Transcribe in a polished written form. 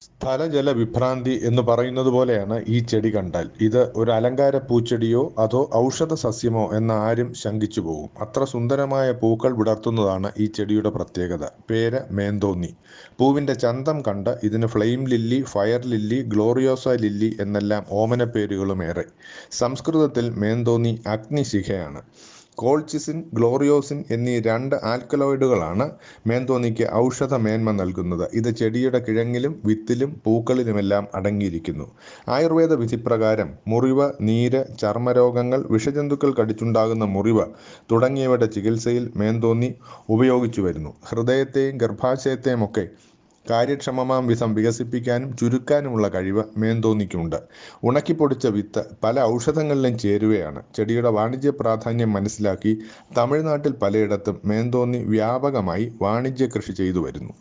സ്ഥലജല വിഭ്രാന്തി എന്ന് പറയുന്നത് പോലെയാണ് ഈ ചെടി കണ്ടാൽ. ഇത് ഒരു അലങ്കാര പൂച്ചെടിയോ അതോ ഔഷധ സസ്യമോ എന്ന് ആരും ശങ്കിച്ചു പോകും. അത്ര സുന്ദരമായ പൂക്കൾ വിടർത്തുന്നതാണ് ഈ ചെടിയുടെ പ്രത്യേകത. പേര് മേന്തോന്നി. പൂവിൻ്റെ ചന്തം കണ്ട് ഇതിന് flame lily, fire lily, gloriosa lily എന്നെല്ലാം ഓമനപ്പേരുകളുമേറെ. സംസ്കൃതത്തിൽ മേന്തോന്നി അഗ്നിശിഖയാണ്. കോൾച്ചിസിൻ, ഗ്ലോറിയോസിൻ എന്നീ 2 ആൽക്കലോയിഡുകളാണ് മേന്തോന്നിക്ക് ഔഷധ മേന്മ നൽകുന്നത്. ഇത് ചെടിയുടെ കിഴങ്ങിലും വിത്തിലും പൂക്കളിലുമെല്ലാം അടങ്ങിയിരിക്കുന്നു. ആയുർവേദ വിധിപ്രകാരം മുറിവ്, നീര്, ചർമ്മരോഗങ്ങൾ, വിഷജന്തുക്കൾ കടിച്ചുണ്ടാകുന്ന മുറിവ് തുടങ്ങിയവയുടെ ചികിത്സയിൽ മേന്തോന്നി ഉപയോഗിച്ചു വരുന്നു. ഹൃദയത്തെയും ഗർഭാശയത്തെയുമൊക്കെ കാര്യക്ഷമമാം വിധം വികസിപ്പിക്കാനും ചുരുക്കാനുമുള്ള കഴിവ് മേന്തോന്നിക്കുണ്ട്. ഉണക്കിപ്പൊടിച്ച വിത്ത് പല ഔഷധങ്ങളിലും ചേരുവയാണ്. ചെടിയുടെ വാണിജ്യ പ്രാധാന്യം മനസ്സിലാക്കി തമിഴ്നാട്ടിൽ പലയിടത്തും മേന്തോന്നി വ്യാപകമായി വാണിജ്യ കൃഷി ചെയ്തു വരുന്നു.